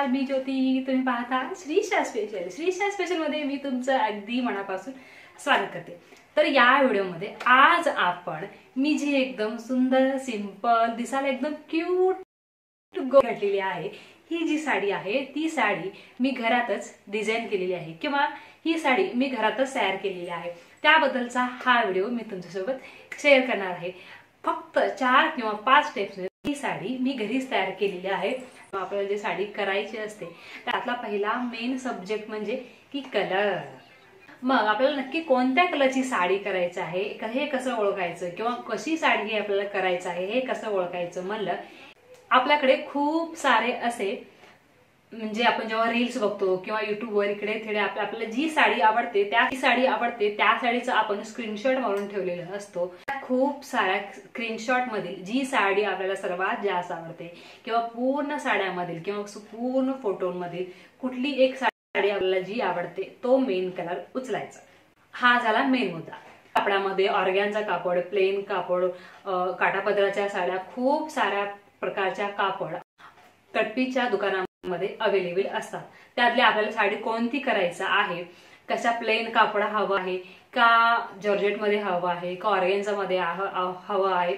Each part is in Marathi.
मी ज्योती, तुम्ही पाहता श्रीशा स्पेशल। श्रीशा स्पेशल मध्ये मी तुमचं अगदी मनापासून स्वागत करते। तर या व्हिडिओमध्ये आज आपण मी जी एकदम सुंदर सिंपल दिसायला एकदम क्यूट घातलेली आहे, ही जी साडी आहे ती साडी मी घरातच डिझाइन केलेली आहे किंवा ही साडी मी घरातच तयार केलेली आहे, त्याबद्दलचा हा व्हिडिओ मी तुमच्यासोबत शेअर करणार आहे। फक्त 4 किंवा 5 स्टेप्स ही साडी मी घरीच तयार केलेली आहे। आपल्याला जी साडी करायची असते त्यातला पहिला मेन सब्जेक्ट म्हणजे की कलर। मग आपल्याला नक्की कोणत्या कलरची साडी करायची आहे हे कसं ओळखायचं किंवा कशी साडी आपल्याला करायचं आहे हे कसं ओळखायचं म्हणलं, आपल्याकडे खूप सारे असे म्हणजे आपण जेव्हा रील्स बघतो किंवा युट्यूबवर इकडे तिकडे आपल्याला जी साडी आवडते त्या साडीचा आपण स्क्रीनशॉट मारून ठेवलेला असतो। खूप साऱ्या स्क्रीनशॉट मधील जी साडी आपल्याला सर्वात जास्त आवडते किंवा पूर्ण साड्यामधील किंवा पूर्ण फोटोमधील कुठली एक साडी आपल्याला जी आवडते तो मेन कलर उचलायचा। हा झाला मेन मुद्दा। कापडामध्ये ऑर्गॅनचा कापड, प्लेन कापड, काठापदराच्या साड्या, खूप साऱ्या प्रकारच्या कापड कटपीच्या दुकानामध्ये अवेलेबल असतात। त्यातले आपल्याला साडी कोणती करायचं आहे, कशा प्लेन कापड हवं आहे का जॉर्जेट मध्ये हवं आहे का ऑर्गेन्झा मध्ये हवं आहे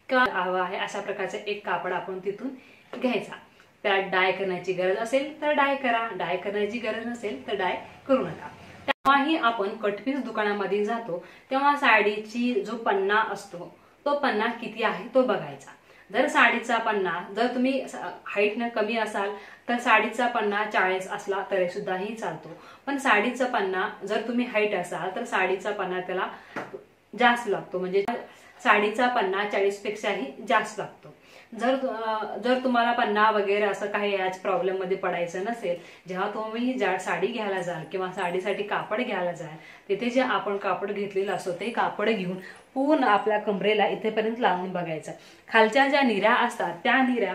का हवं आहे, अशा प्रकारचे एक कापड आपण तिथून घ्यायचा। त्यात डाय करण्याची गरज असेल तर डाय करा, डाय करण्याची गरज नसेल तर डाय करू नका। तेव्हाही आपण कटपीस दुकानामध्ये जातो तेव्हा साडीची जो पन्ना असतो तो पन्ना किती आहे तो बघायचा। जर साडीचा पन्ना, जर तुम्ही हाईटने कमी असाल तर साडीचा पन्ना 40 असला तरी सुद्धाही चालतो, पण साडीचा पन्ना जर तुम्ही हाईट असाल तर साडीचा पन्ना त्याला जास्त लागतो, म्हणजे साडीचा पन्ना 40 पेक्षाही जास्त लागतो। जर तुम्हाला पन्ना वगैरे असं काही याच प्रॉब्लेम मध्ये पडायचं नसेल, जेव्हा तुम्ही साडी घ्यायला जाल किंवा साडीसाठी कापड घ्यायला जाल तिथे जे आपण कापड घेतलेलं असतो ते कापड घेऊन पूर्ण आपल्या कमरेला इथेपर्यंत लावून बघायचं। खालच्या ज्या निऱ्या असतात त्या निऱ्या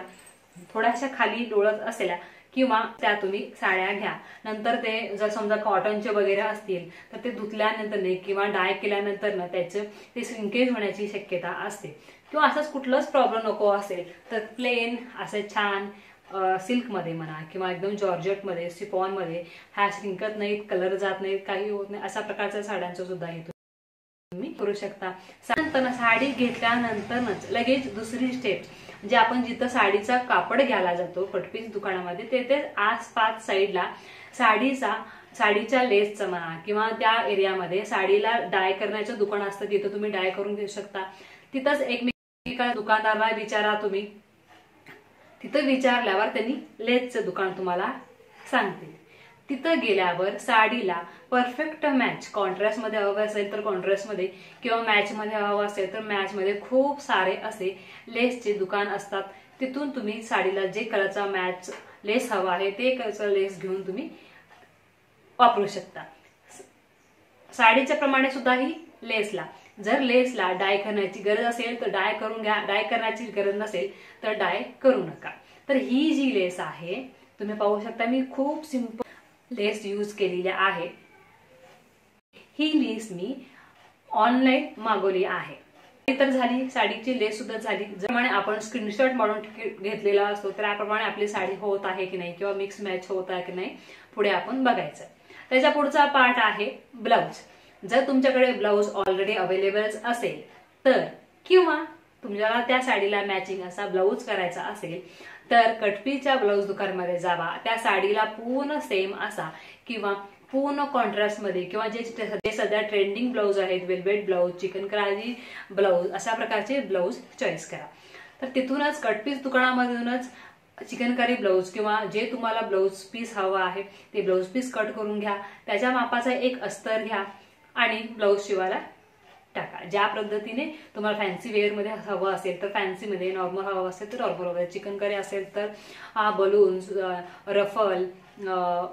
थोड्याशा खाली डोळत असलेल्या किंवा त्या तुम्ही साड्या घ्या। नंतर ते जर समजा कॉटनचे वगैरे असतील तर ते धुतल्यानंतर किंवा डाय केल्यानंतर त्याचं ते श्रिंकेज होण्याची शक्यता असते, किंवा असंच कुठलंच प्रॉब्लेम नको असेल तर प्लेन असं छान सिल्क मध्ये म्हणा किंवा एकदम जॉर्जेट मध्ये, सिफॉन मध्ये ह्या श्रिंकत नाहीत, कलर जात नाहीत, काही होत नाही, अशा प्रकारच्या साड्यांचं सुद्धा तुम्ही करू शकता। साडी घेतल्यानंतरच लगेच दुसरी स्टेप म्हणजे आपण जिथं साडीचा कापड घ्यायला जातो कटपीस दुकानामध्ये तेथे आसपास साईडला साडीच्या लेसचं म्हणा किंवा त्या एरियामध्ये साडीला डाय करण्याचं दुकान असतं, तिथं तुम्ही डाय करून घेऊ शकता। तिथंच एकमेका दुकानदाराला विचारा तुम्ही, तिथं विचारल्यावर त्यांनी लेसचं दुकान तुम्हाला सांगतील। तिथं गेल्यावर साडीला परफेक्ट मॅच, कॉन्ट्रास्ट मध्ये हवं असेल तर कॉन्ट्रास्ट मध्ये किंवा मॅच मध्ये हवं असेल तर मॅच मध्ये खूप सारे असे लेसचे दुकान असतात। तिथून तुम्ही साडीला जे कलरचा मॅच लेस हवा आहे ते कलरचा लेस घेऊन तुम्ही वापरू शकता। साडीच्या प्रमाणे सुद्धा ही लेसला, जर लेसला डाय करण्याची गरज असेल तर डाय करून घ्या, डाय करण्याची गरज नसेल तर डाय करू नका। तर ही जी लेस आहे तुम्ही पाहू शकता, मी खूप सिंपल लेस यूज केलेली आहे। ही लेस मी ऑनलाईन मागवली आहे। तर झाली साडीची लेस सुद्धा झाली। ज्याप्रमाणे आपण स्क्रीनशॉट मारून घेतलेला असतो त्याप्रमाणे आपली साडी होत आहे की नाही किंवा मिक्स मॅच होत आहे की नाही पुढे आपण बघायचं। त्याच्या पुढचा पार्ट आहे ब्लाउज। जर तुमच्याकडे ब्लाउज ऑलरेडी अवेलेबल असेल तर किंवा तुम्हाला त्या साडीला मॅचिंग असा ब्लाउज करायचा असेल तर कटपीच्या ब्लाउज दुकानामध्ये जावा, त्या साडीला पूर्ण सेम असा किंवा पूर्ण कॉन्ट्रास्ट मध्ये किंवा जे सध्या ट्रेंडिंग ब्लाउज आहेत, वेल्वेट ब्लाउज, चिकनकारी ब्लाउज, अशा प्रकारचे ब्लाउज चॉईस करा। तर तिथूनच कटपीस दुकानामधूनच चिकनकारी ब्लाउज किंवा जे तुम्हाला ब्लाउज पीस हवा आहे ते ब्लाउज पीस कट करून घ्या, त्याच्या मापाचा एक अस्तर घ्या आणि ब्लाउज शिवायला टाका। ज्या पद्धतीने तुम्हाला फॅन्सी वेअर मध्ये हवं असेल तर फॅन्सी मध्ये, नॉर्मल हवं असेल तर नॉर्मल वगैरे, चिकनकारी असेल तर बलून्स, रफल,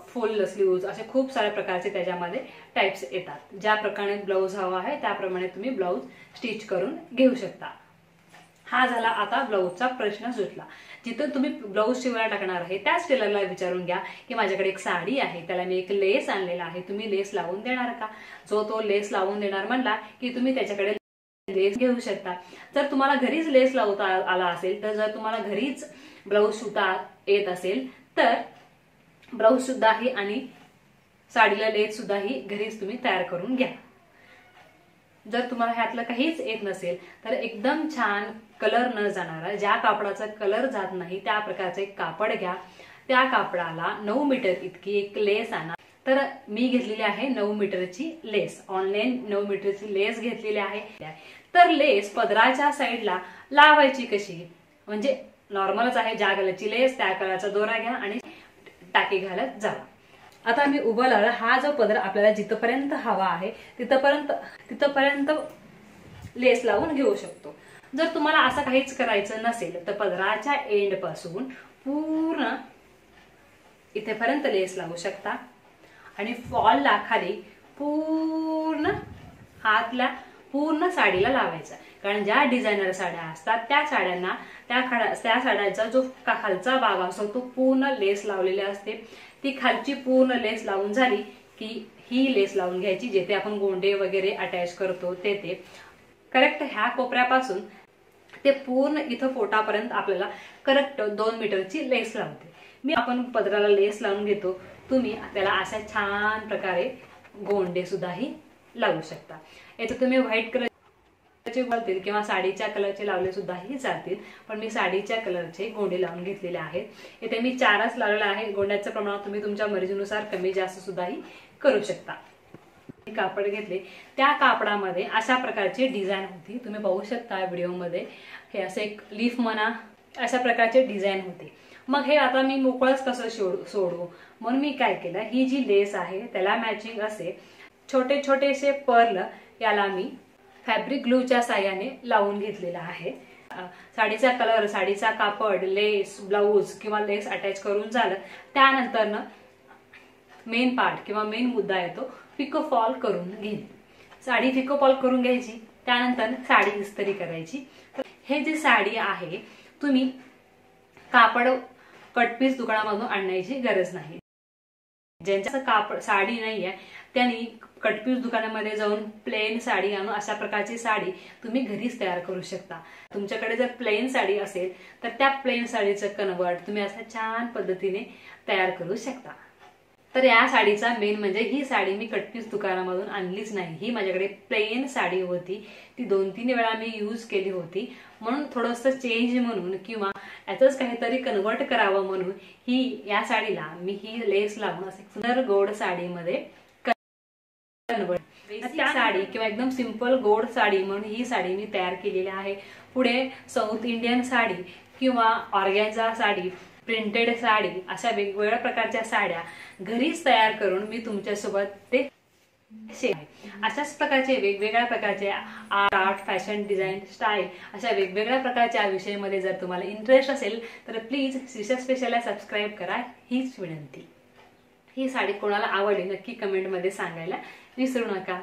फुल स्लीव्ज असे खूप साऱ्या प्रकारचे त्याच्यामध्ये टाइप्स येतात। ज्या प्रकारे ब्लाउज हवा आहे त्याप्रमाणे तुम्ही ब्लाउज स्टिच करून घेऊ शकता। हा झाला आता ब्लाउजचा प्रश्न सुटला। जिथं तुम्ही ब्लाउज शिवायला टाकणार आहे त्याच टेलरला विचारून घ्या की माझ्याकडे एक साडी आहे, त्याला मी एक लेस आणलेला आहे, तुम्ही लेस लावून देणार का? जो तो लेस लावून देणार म्हणला की तुम्ही त्याच्याकडे लेस घेऊ शकता। जर तुम्हाला घरीच लेस लावता आला असेल तर जर तुम्हाला घरीच ब्लाऊज सुद्धा येत असेल तर ब्लाऊज सुद्धाही आणि साडीला लेस सुद्धाही घरीच तुम्ही तयार करून घ्या। जर तुम्हाला ह्यातलं काहीच येत नसेल तर एकदम छान कलर न जाणारा, ज्या कापडाचा कलर जात नाही त्या प्रकारचे एक कापड घ्या। त्या कापडाला 9 मीटर इतकी एक लेस आणा। तर मी घेतलेली आहे 9 मीटरची लेस, ऑनलाईन 9 मीटरची लेस घेतलेली आहे। तर लेस पदराच्या साईडला लावायची कशी, म्हणजे नॉर्मलच आहे, ज्या कलरची लेस त्या कलरचा दोरा घ्या आणि टाके घालत जावा। आता मी उभं लावलं, हा जो पदर आपल्याला जिथपर्यंत हवा आहे तिथपर्यंत लेस लावून घेऊ शकतो। जर तुम्हाला असं काहीच करायचं नसेल तर पदराच्या एंड पासून पूर्ण इथेपर्यंत लेस लावू शकता आणि फॉलला खाली पूर्ण हातला पूर्ण साडीला लावायचा। कारण ज्या डिझायनर साड्या असतात त्या साड्यांना त्या साड्याचा जो खालचा भाग असतो तो पूर्ण लेस लावलेली असते। ती खालची पूर्ण लेस लावून झाली की ही लेस लावून घ्यायची, जिथे आपण गोंडे वगैरे अटॅच करतो ते करेक्ट ह्या कोपऱ्यापासून ते पूर्ण इथं पोटापर्यंत आपल्याला करेक्ट 2 मीटरची लेस लावते मी। आपण पदराला लेस लावून घेतो, तुम्ही त्याला अशा छान प्रकारे गोंडे सुद्धाही लावू शकता। याचं तुम्ही व्हाईट कलरचे बोलतील किंवा साडीच्या कलरचे लावले सुद्धाही चालतील, पण मी साडीच्या कलरचे गोंडे लावून घेतलेले आहेत। इथे मी 4च लावलेला आहे। गोंड्याचं प्रमाण तुम्ही तुमच्या मर्जीनुसार कमी जास्त सुद्धाही करू शकता। कापड घेतले, त्या कापडामध्ये अशा प्रकारची डिझाईन होती, तुम्ही पाहू शकता व्हिडिओमध्ये। हे असे एक लीफ म्हणा, अशा प्रकारचे डिझाईन होते। मग हे आता मी मोकळच कसं सोडू, म्हणून मी काय केलं, ही जी लेस आहे त्याला मॅचिंग असे छोटे छोटेसे पर्ल याला मी फॅब्रिक ग्लूच्या साह्याने लावून घेतलेला आहे। साडीचा कलर, साडीचा कापड, लेस, ब्लाऊज किंवा लेस अटॅच करून झालं, त्यानंतर मेन पार्ट किंवा मेन मुद्दा येतो पिको फॉल करून घेणे। साडी पिको फॉल करून घ्यायची, त्यानंतर साडी इस्त्री करायची। हे जे साडी आहे तुम्ही कापड कटपीस दुकानामधून आणण्याची गरज नाही। ज्यांच्या कापड साडी नाहीये त्यांनी कटपीस दुकानामध्ये जाऊन प्लेन साडी आणून अशा प्रकारची साडी तुम्ही घरीच तयार करू शकता। तुमच्याकडे जर प्लेन साडी असेल तर त्या प्लेन साडीचं कन्वर्ट तुम्ही अशा छान पद्धतीने तयार करू शकता। तर या साडीचा मेन म्हणजे ही साडी मी कटपीस दुकानामधून आणलीच नाही, ही माझ्याकडे प्लेन साडी होती, ती 2-3 वेळा मी यूज केली होती, म्हणून थोडंसं चेंज म्हणून किंवा यातच काहीतरी कन्वर्ट करावं म्हणून ही या साडीला मी ही लेस लावून असे सुंदर गोड साडीमध्ये कन्वर्ट, त्या साडी किंवा एकदम सिंपल गोड साडी म्हणून ही साडी मी तयार केलेली आहे। पुढे साऊथ इंडियन साडी किंवा ऑर्गॅन्झा साडी, प्रिंटेड साडी, अशा वेगवेगळ्या प्रकारच्या साड्या घरीच तयार करून मी तुमच्यासोबत ते अशाच प्रकारचे वेगवेगळ्या प्रकारचे आर्ट, फॅशन, डिझाईन, स्टाईल अशा वेगवेगळ्या प्रकारच्या विषयामध्ये जर तुम्हाला इंटरेस्ट असेल तर प्लीज श्रीशा स्पेशलला सबस्क्राईब करा, हीच विनंती। ही साडी कोणाला आवडली नक्की कमेंटमध्ये सांगायला विसरू नका।